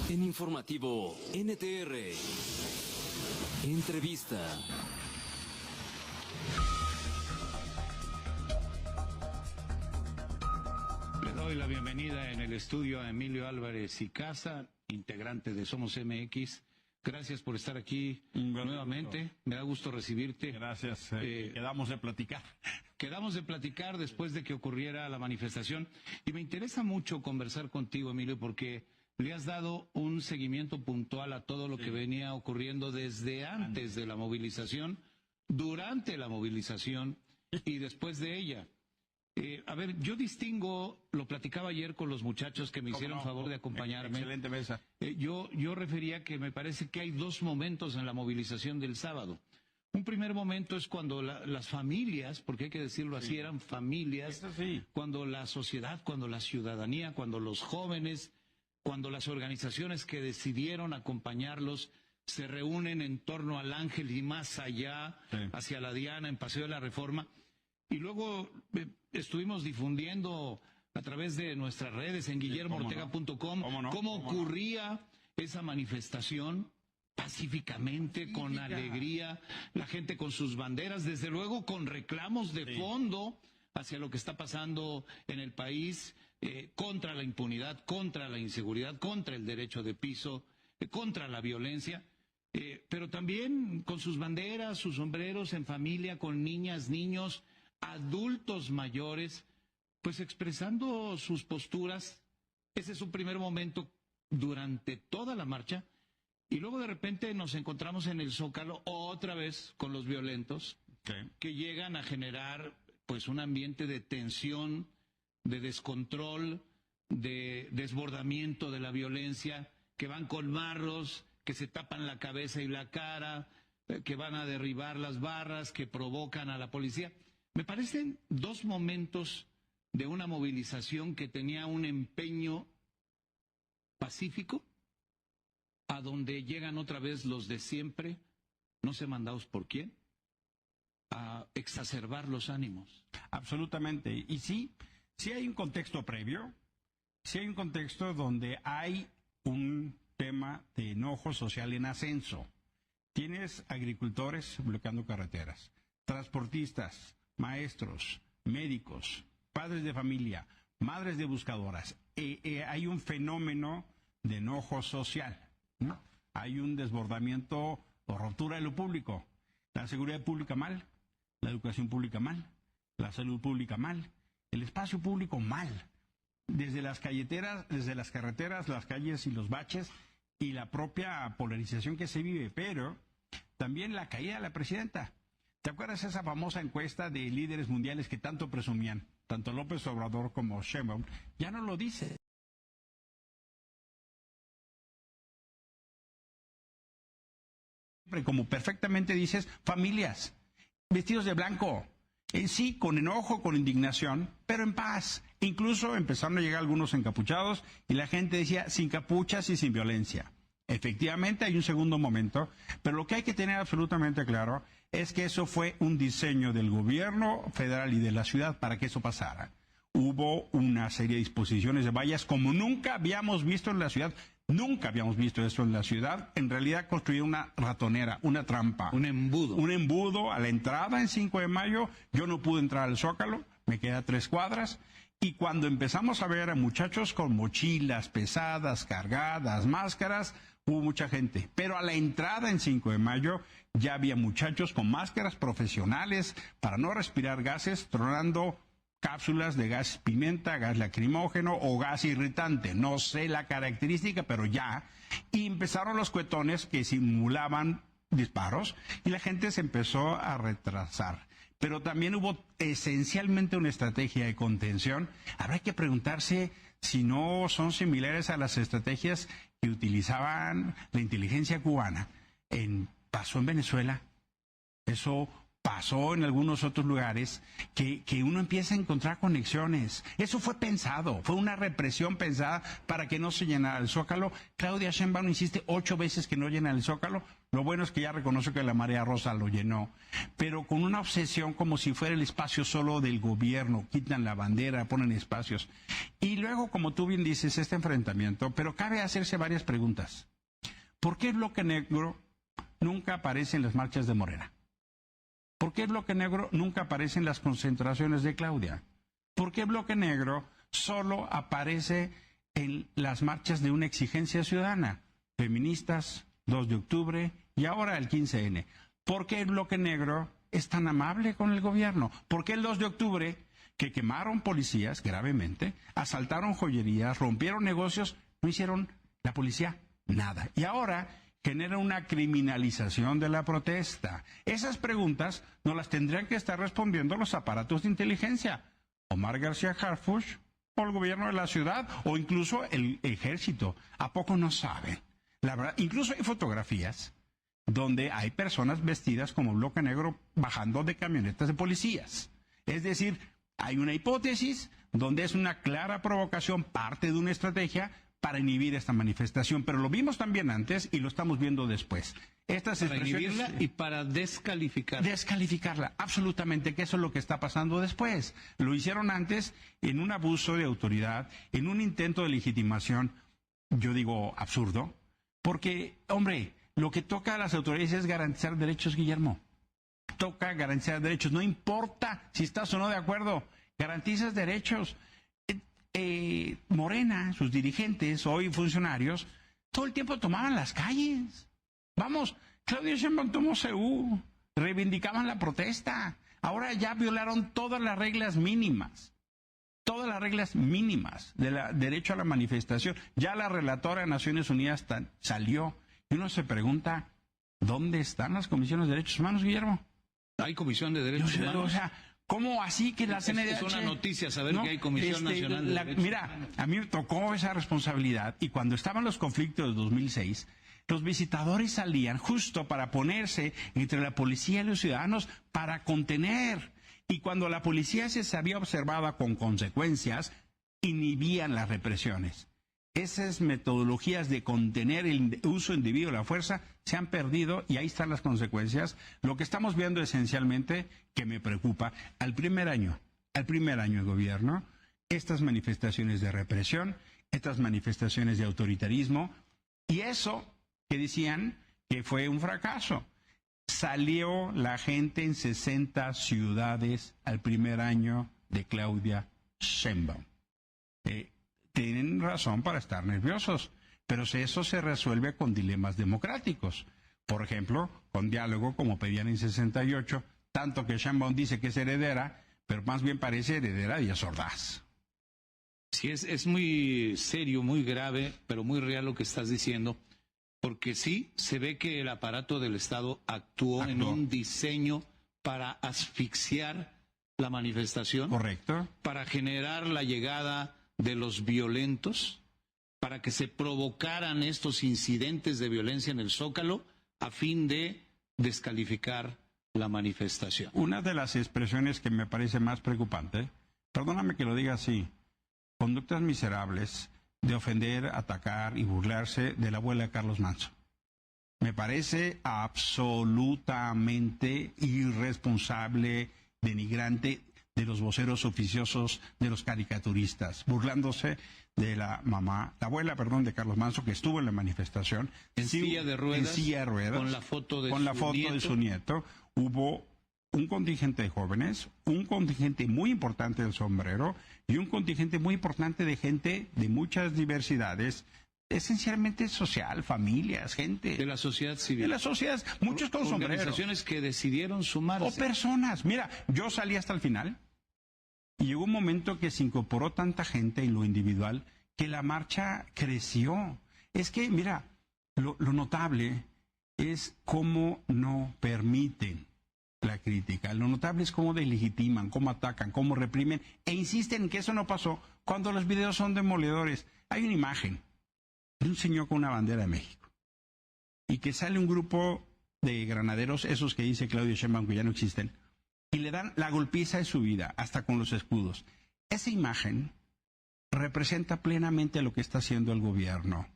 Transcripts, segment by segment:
En Informativo NTR. Entrevista. Le doy la bienvenida en el estudio a Emilio Álvarez y Casa, integrante de Somos MX. Gracias por estar aquí nuevamente. Me da gusto recibirte. Gracias. Quedamos de platicar. Quedamos de platicar después de que ocurriera la manifestación. Y me interesa mucho conversar contigo, Emilio, porque le has dado un seguimiento puntual a todo lo que venía ocurriendo desde antes de la movilización, durante la movilización y después de ella. A ver, yo distingo, lo platicaba ayer con los muchachos que me hicieron favor de acompañarme. Excelente mesa. Yo refería que me parece que hay dos momentos en la movilización del sábado. Un primer momento es cuando las familias, porque hay que decirlo así, eran familias, cuando la sociedad, cuando la ciudadanía, cuando los jóvenes, cuando las organizaciones que decidieron acompañarlos se reúnen en torno al Ángel y más allá, hacia la Diana, en Paseo de la Reforma. Y luego estuvimos difundiendo a través de nuestras redes en guillermoortega.com cómo ocurría esa manifestación pacíficamente, con alegría, la gente con sus banderas, desde luego con reclamos de fondo hacia lo que está pasando en el país, contra la impunidad, contra la inseguridad, contra el derecho de piso, contra la violencia. Pero también con sus banderas, sus sombreros, en familia, con niñas, niños, adultos mayores, pues expresando sus posturas. Ese es un primer momento durante toda la marcha. Y luego de repente nos encontramos en el Zócalo otra vez con los violentos que llegan a generar pues un ambiente de tensión, de descontrol, de desbordamiento de la violencia, que van con marros, que se tapan la cabeza y la cara, que van a derribar las barras, que provocan a la policía. Me parecen dos momentos de una movilización que tenía un empeño pacífico, a donde llegan otra vez los de siempre, no sé mandados por quién, a exacerbar los ánimos. Absolutamente. Y sí hay un contexto previo, sí hay un contexto donde hay un tema de enojo social en ascenso. Tienes agricultores bloqueando carreteras, transportistas, maestros, médicos, padres de familia, madres de buscadoras. Hay un fenómeno de enojo social, ¿no? Hay un desbordamiento o ruptura de lo público. La seguridad pública mal, la educación pública mal, la salud pública mal, el espacio público mal. Desde las carreteras, las calles y los baches y la propia polarización que se vive, pero también la caída de la presidenta. ¿Te acuerdas esa famosa encuesta de líderes mundiales que tanto presumían? Tanto López Obrador como Sheinbaum ya no lo dice. Como perfectamente dices, familias, vestidos de blanco, sí, con enojo, con indignación, pero en paz. Incluso empezaron a llegar algunos encapuchados y la gente decía, sin capuchas y sin violencia. Efectivamente hay un segundo momento, pero lo que hay que tener absolutamente claro es que eso fue un diseño del gobierno federal y de la ciudad para que eso pasara. Hubo una serie de disposiciones de vallas como nunca habíamos visto en la ciudad. Nunca habíamos visto eso en la ciudad. En realidad construyeron una ratonera, una trampa. Un embudo. Un embudo a la entrada en 5 de mayo. Yo no pude entrar al Zócalo, me quedé a 3 cuadras. Y cuando empezamos a ver a muchachos con mochilas pesadas, cargadas, máscaras, hubo mucha gente. Pero a la entrada en 5 de mayo ya había muchachos con máscaras profesionales para no respirar gases, tronando cápsulas de gas pimienta, gas lacrimógeno o gas irritante. No sé la característica, pero ya. Y empezaron los cuetones que simulaban disparos y la gente se empezó a retrasar. Pero también hubo esencialmente una estrategia de contención. Habrá que preguntarse si no son similares a las estrategias que utilizaban la inteligencia cubana. Pasó en Venezuela. Eso pasó en algunos otros lugares, que uno empieza a encontrar conexiones. Eso fue pensado, fue una represión pensada para que no se llenara el Zócalo. Claudia Sheinbaum insiste 8 veces que no llena el Zócalo. Lo bueno es que ya reconoció que la Marea Rosa lo llenó, pero con una obsesión como si fuera el espacio solo del gobierno. Quitan la bandera, ponen espacios. Y luego, como tú bien dices, este enfrentamiento, pero cabe hacerse varias preguntas. ¿Por qué el Bloque Negro nunca aparece en las marchas de Morena? ¿Por qué el Bloque Negro nunca aparece en las concentraciones de Claudia? ¿Por qué el Bloque Negro solo aparece en las marchas de una exigencia ciudadana? Feministas, 2 de octubre y ahora el 15N. ¿Por qué el Bloque Negro es tan amable con el gobierno? ¿Por qué el 2 de octubre, que quemaron policías gravemente, asaltaron joyerías, rompieron negocios, no hicieron la policía nada? Y ahora genera una criminalización de la protesta. Esas preguntas no las tendrían que estar respondiendo los aparatos de inteligencia. Omar García Harfuch, o el gobierno de la ciudad, o incluso el ejército. ¿A poco no saben? La verdad, incluso hay fotografías donde hay personas vestidas como Bloque Negro bajando de camionetas de policías. Es decir, hay una hipótesis donde es una clara provocación, parte de una estrategia para inhibir esta manifestación, pero lo vimos también antes y lo estamos viendo después. Estas para inhibirla y para descalificarla. Descalificarla, absolutamente, que eso es lo que está pasando después. Lo hicieron antes en un abuso de autoridad, en un intento de legitimación, yo digo absurdo, porque, hombre, lo que toca a las autoridades es garantizar derechos, Guillermo. Toca garantizar derechos, no importa si estás o no de acuerdo, garantizas derechos. Morena, sus dirigentes, hoy funcionarios, todo el tiempo tomaban las calles. Vamos, Claudia Sheinbaum tomó CU, reivindicaban la protesta. Ahora ya violaron todas las reglas mínimas del derecho a la manifestación. Ya la relatora de Naciones Unidas salió y uno se pregunta, ¿dónde están las comisiones de derechos humanos, Guillermo? ¿Hay comisión de derechos humanos? O sea, ¿cómo así que la CNDH? Es una noticia saber que hay Comisión Nacional de Derechos Humanos. A mí me tocó esa responsabilidad y cuando estaban los conflictos de 2006, los visitadores salían justo para ponerse entre la policía y los ciudadanos para contener. Y cuando la policía se sabía observada con consecuencias, inhibían las represiones. Esas metodologías de contener el uso indebido de la fuerza se han perdido y ahí están las consecuencias. Lo que estamos viendo esencialmente, que me preocupa, al primer año de gobierno, estas manifestaciones de represión, estas manifestaciones de autoritarismo, y eso que decían que fue un fracaso. Salió la gente en 60 ciudades al primer año de Claudia Sheinbaum. Tienen razón para estar nerviosos, pero eso se resuelve con dilemas democráticos. Por ejemplo, con diálogo como pedían en 68, tanto que Sheinbaum dice que es heredera, pero más bien parece heredera de Díaz Ordaz. Sí, es muy serio, muy grave, pero muy real lo que estás diciendo, porque sí se ve que el aparato del Estado actuó en un diseño para asfixiar la manifestación. Correcto. Para generar la llegada de los violentos, para que se provocaran estos incidentes de violencia en el Zócalo a fin de descalificar la manifestación. Una de las expresiones que me parece más preocupante, perdóname que lo diga así, conductas miserables de ofender, atacar y burlarse de la abuela de Carlos Manzo. Me parece absolutamente irresponsable, denigrante de los voceros oficiosos, de los caricaturistas, burlándose de la abuela de Carlos Manzo, que estuvo en la manifestación. En silla de ruedas, con la foto de su nieto. Hubo un contingente de jóvenes, un contingente muy importante del sombrero y un contingente muy importante de gente de muchas diversidades, esencialmente social, familias, gente. De la sociedad civil. De la sociedad, muchos con sombreros. Organizaciones que decidieron sumarse. O personas. Mira, yo salí hasta el final y llegó un momento que se incorporó tanta gente en lo individual que la marcha creció. Es que, mira, lo notable es cómo no permiten la crítica. Lo notable es cómo deslegitiman, cómo atacan, cómo reprimen e insisten en que eso no pasó cuando los videos son demoledores. Hay una imagen de un señor con una bandera de México y que sale un grupo de granaderos, esos que dice Claudio Sheinbaum que ya no existen, y le dan la golpiza de su vida, hasta con los escudos. Esa imagen representa plenamente lo que está haciendo el gobierno.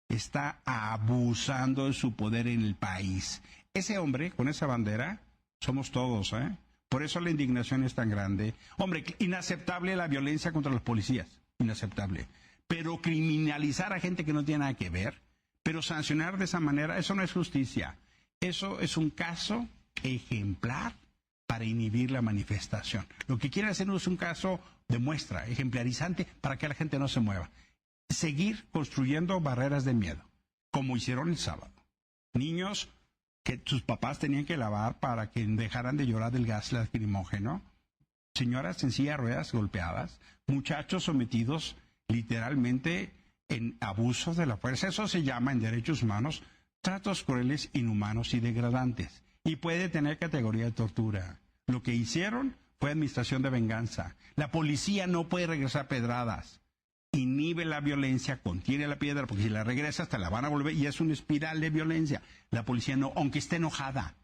Está abusando de su poder en el país. Ese hombre, con esa bandera, somos todos, ¿eh? Por eso la indignación es tan grande. Hombre, inaceptable la violencia contra los policías, inaceptable. Pero criminalizar a gente que no tiene nada que ver, pero sancionar de esa manera, eso no es justicia. Eso es un caso ejemplar para inhibir la manifestación. Lo que quiere hacer es un caso de muestra, ejemplarizante, para que la gente no se mueva. Seguir construyendo barreras de miedo, como hicieron el sábado. Niños que sus papás tenían que lavar para que dejaran de llorar del gas lacrimógeno, señoras en silla de ruedas golpeadas, muchachos sometidos literalmente en abusos de la fuerza. Eso se llama en derechos humanos tratos crueles, inhumanos y degradantes. Y puede tener categoría de tortura. Lo que hicieron fue administración de venganza. La policía no puede regresar pedradas. Inhibe la violencia, contiene la piedra, porque si la regresas te la van a volver y es una espiral de violencia. La policía no, aunque esté enojada.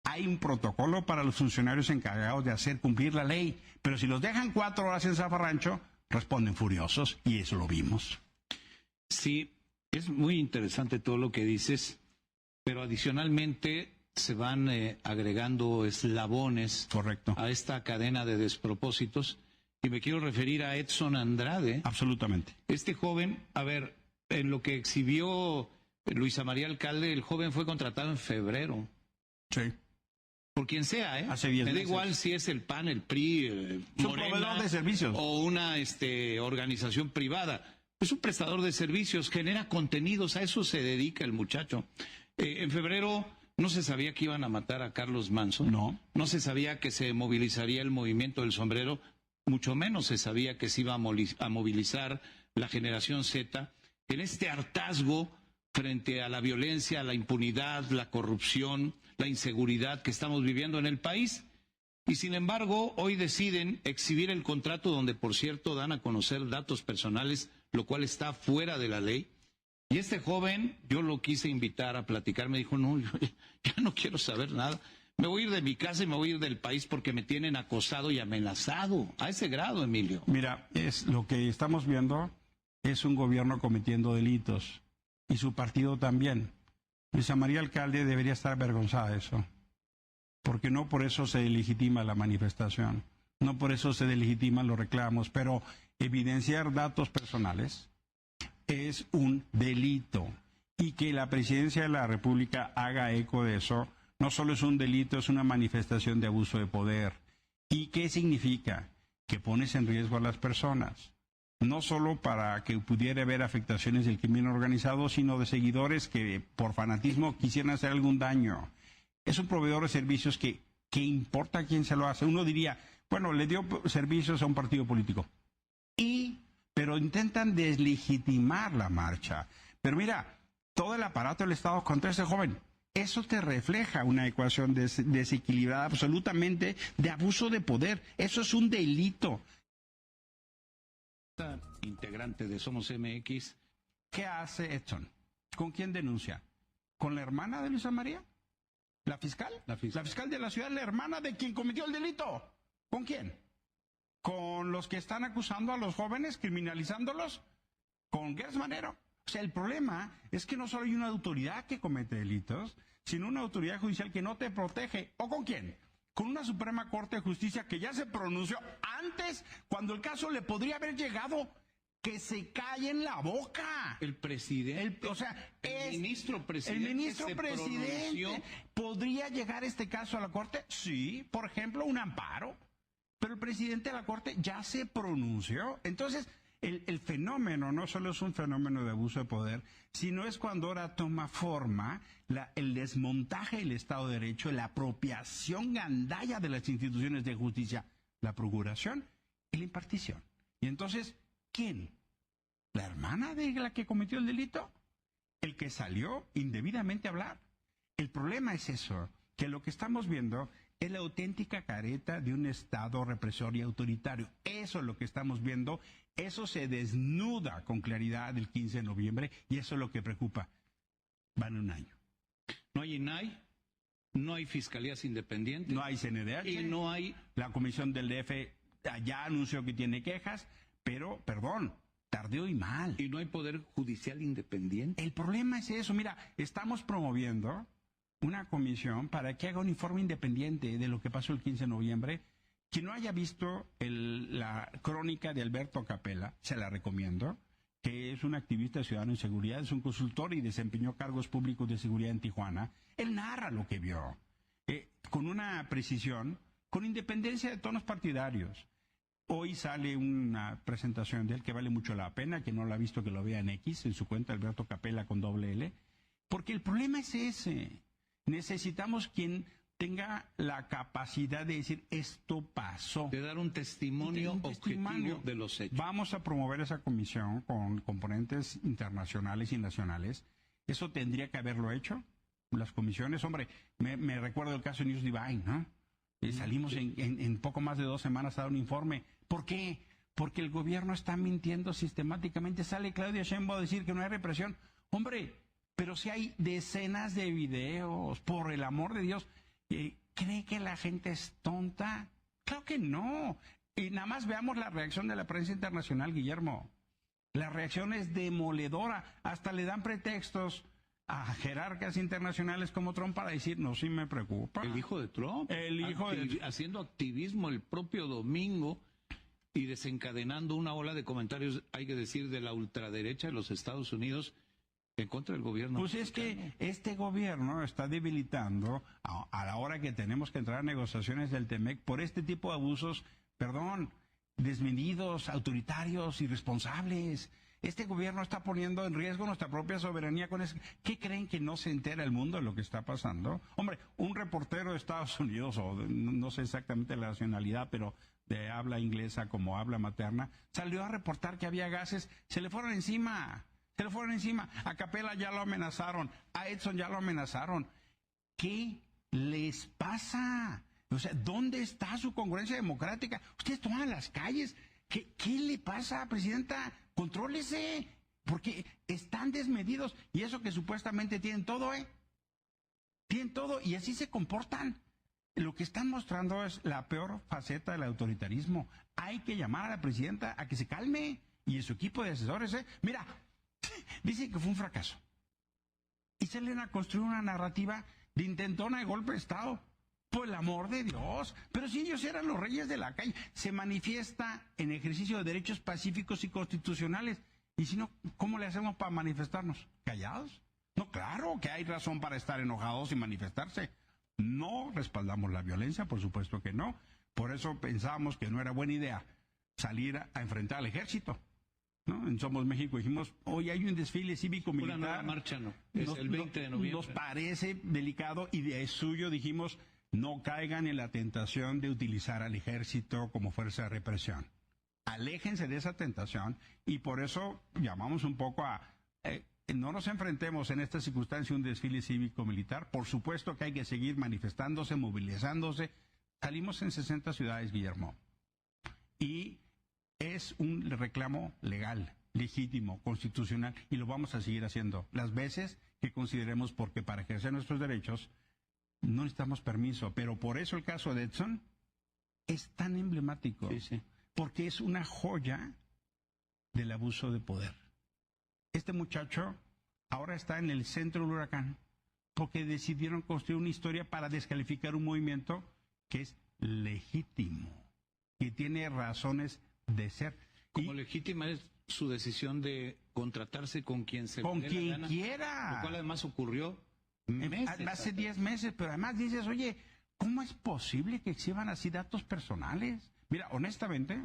Hay un protocolo para los funcionarios encargados de hacer cumplir la ley, pero si los dejan 4 horas en zafarrancho, responden furiosos, y eso lo vimos. Sí, es muy interesante todo lo que dices, pero adicionalmente se van agregando eslabones. Correcto. A esta cadena de despropósitos. Y me quiero referir a Edson Andrade. Absolutamente. Este joven, a ver, en lo que exhibió Luisa María Alcalde, el joven fue contratado en febrero. Sí. Por quien sea, ¿eh? Hace 10 Me da meses. igual si es el PAN, el PRI, Es un proveedor de servicios. o una organización privada. Es un prestador de servicios, genera contenidos, a eso se dedica el muchacho. En febrero no se sabía que iban a matar a Carlos Manson. No. No se sabía que se movilizaría el movimiento del sombrero. Mucho menos se sabía que se iba a movilizar la generación Z en este hartazgo frente a la violencia, la impunidad, la corrupción, la inseguridad que estamos viviendo en el país. Y sin embargo, hoy deciden exhibir el contrato donde, por cierto, dan a conocer datos personales, lo cual está fuera de la ley. Y este joven, yo lo quise invitar a platicar, me dijo, no, yo ya no quiero saber nada. Me voy a ir de mi casa y me voy a ir del país porque me tienen acosado y amenazado. A ese grado, Emilio. Mira, es lo que estamos viendo es un gobierno cometiendo delitos. Y su partido también. Luisa María Alcalde debería estar avergonzada de eso. Porque no por eso se legitima la manifestación. No por eso se delegitiman los reclamos. Pero evidenciar datos personales es un delito. Y que la presidencia de la República haga eco de eso no solo es un delito, es una manifestación de abuso de poder. ¿Y qué significa? Que pones en riesgo a las personas. No solo para que pudiera haber afectaciones del crimen organizado, sino de seguidores que por fanatismo quisieran hacer algún daño. Es un proveedor de servicios que importa quién se lo hace. Uno diría, bueno, le dio servicios a un partido político. Pero intentan deslegitimar la marcha. Pero mira, todo el aparato del Estado contra ese joven. Eso te refleja una ecuación desequilibrada absolutamente de abuso de poder. Eso es un delito. Integrante de Somos MX. ¿Qué hace Edson? ¿Con quién denuncia? ¿Con la hermana de Luisa María? ¿La fiscal? La fiscal de la ciudad, la hermana de quien cometió el delito. ¿Con quién? ¿Con los que están acusando a los jóvenes, criminalizándolos? ¿Con Gers Manero? O sea, el problema es que no solo hay una autoridad que comete delitos, sino una autoridad judicial que no te protege. ¿O con quién? Con una Suprema Corte de Justicia que ya se pronunció antes, cuando el caso le podría haber llegado. Que se calle en la boca. El presidente. El ministro presidente. El ministro presidente. ¿Podría llegar este caso a la Corte? Sí, por ejemplo, un amparo. Pero el presidente de la Corte ya se pronunció. Entonces, el fenómeno no solo es un fenómeno de abuso de poder, sino es cuando ahora toma forma el desmontaje del Estado de Derecho, la apropiación gandalla de las instituciones de justicia, la procuración y la impartición. Y entonces, ¿quién? ¿La hermana de la que cometió el delito? ¿El que salió indebidamente a hablar? El problema es eso, que lo que estamos viendo es la auténtica careta de un Estado represor y autoritario. Eso es lo que estamos viendo. Eso se desnuda con claridad el 15 de noviembre y eso es lo que preocupa. Van un año. No hay INAI, no hay fiscalías independientes. No hay CNDH. Y no hay... La comisión del DF ya anunció que tiene quejas, pero, perdón, tardío y mal. Y no hay poder judicial independiente. El problema es eso. Mira, estamos promoviendo una comisión para que haga un informe independiente de lo que pasó el 15 de noviembre. Quien no haya visto la crónica de Alberto Capella, se la recomiendo, que es un activista ciudadano en seguridad, es un consultor y desempeñó cargos públicos de seguridad en Tijuana. Él narra lo que vio, con una precisión, con independencia de tonos partidarios. Hoy sale una presentación de él que vale mucho la pena, que no la ha visto, que lo vea en X, en su cuenta Alberto Capella con doble L, porque el problema es ese. Necesitamos quien tenga la capacidad de decir esto pasó. De dar un testimonio objetivo de los hechos. Vamos a promover esa comisión con componentes internacionales y nacionales. Eso tendría que haberlo hecho las comisiones. Hombre, me recuerdo el caso de News Divine, ¿no? Salimos en poco más de 2 semanas a dar un informe. ¿Por qué? Porque el gobierno está mintiendo sistemáticamente. Sale Claudia Sheinbaum a decir que no hay represión. Hombre, pero si hay decenas de videos, por el amor de Dios. ¿Cree que la gente es tonta? Claro que no. Y nada más veamos la reacción de la prensa internacional, Guillermo. La reacción es demoledora. Hasta le dan pretextos a jerarcas internacionales como Trump para decir, no, sí me preocupa. El hijo de Trump. Haciendo activismo el propio domingo y desencadenando una ola de comentarios, hay que decir, de la ultraderecha de los Estados Unidos en contra del gobierno. Pues mexicano. Es que este gobierno está debilitando a la hora que tenemos que entrar a negociaciones del TEMEC por este tipo de abusos, desmedidos, autoritarios, irresponsables. Este gobierno está poniendo en riesgo nuestra propia soberanía con eso. ¿Qué creen que no se entera el mundo de lo que está pasando? Hombre, un reportero de Estados Unidos, o no sé exactamente la nacionalidad, pero de habla inglesa como habla materna, salió a reportar que había gases, se le fueron encima. A Capella ya lo amenazaron, a Edson ya lo amenazaron. ¿Qué les pasa? O sea, ¿dónde está su congruencia democrática? Ustedes toman las calles. ¿Qué le pasa, presidenta? Contrólese, porque están desmedidos. Y eso que supuestamente tienen todo, Tienen todo y así se comportan. Lo que están mostrando es la peor faceta del autoritarismo. Hay que llamar a la presidenta a que se calme y su equipo de asesores, Mira, dicen que fue un fracaso. Y salen a construir una narrativa de intentona de golpe de Estado. Por el amor de Dios. Pero si ellos eran los reyes de la calle, se manifiesta en ejercicio de derechos pacíficos y constitucionales. Y si no, ¿cómo le hacemos para manifestarnos? ¿Callados? No, claro que hay razón para estar enojados y manifestarse. No respaldamos la violencia, por supuesto que no. Por eso pensábamos que no era buena idea salir a enfrentar al ejército. ¿No? En Somos México dijimos, hoy hay un desfile cívico-militar. Una nueva marcha, no. Es el 20 de noviembre. Nos parece delicado y de suyo dijimos, no caigan en la tentación de utilizar al ejército como fuerza de represión. Aléjense de esa tentación y por eso llamamos un poco a... no nos enfrentemos en esta circunstancia a un desfile cívico-militar. Por supuesto que hay que seguir manifestándose, movilizándose. Salimos en 60 ciudades, Guillermo. Y es un reclamo legal, legítimo, constitucional, y lo vamos a seguir haciendo las veces que consideremos, porque para ejercer nuestros derechos no necesitamos permiso. Pero por eso el caso de Edson es tan emblemático, porque es una joya del abuso de poder. Este muchacho ahora está en el centro del huracán porque decidieron construir una historia para descalificar un movimiento que es legítimo, que tiene razones de ser. Como legítima es su decisión de contratarse con quien se con quien quiera. Lo cual además ocurrió hace 10 meses, pero además dices, oye, ¿cómo es posible que exhiban así datos personales? Mira, honestamente,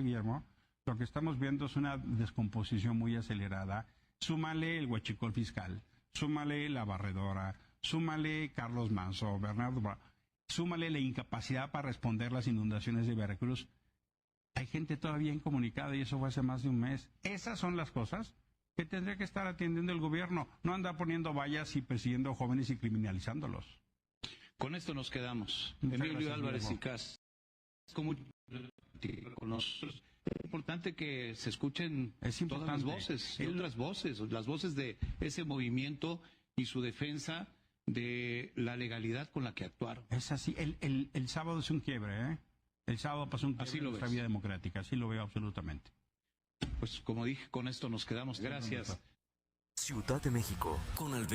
Guillermo, lo que estamos viendo es una descomposición muy acelerada. Súmale el huachicol fiscal, súmale la barredora, súmale Carlos Manso, Bernardo, súmale la incapacidad para responder las inundaciones de Veracruz. Hay gente todavía incomunicada y eso fue hace más de un mes. Esas son las cosas que tendría que estar atendiendo el gobierno. No anda poniendo vallas y persiguiendo jóvenes y criminalizándolos. Con esto nos quedamos. Muchas Emilio gracias, Álvarez Diego. y Cas. Con nosotros. Es importante que se escuchen todas las voces, y otras voces, las voces de ese movimiento y su defensa de la legalidad con la que actuaron. Es así, el sábado es un quiebre, ¿eh? El sábado pasó un quiebre Así lo en nuestra ves. vida democrática, así lo veo absolutamente. Pues como dije, con esto nos quedamos. Gracias. Ciudad de México, con Alberto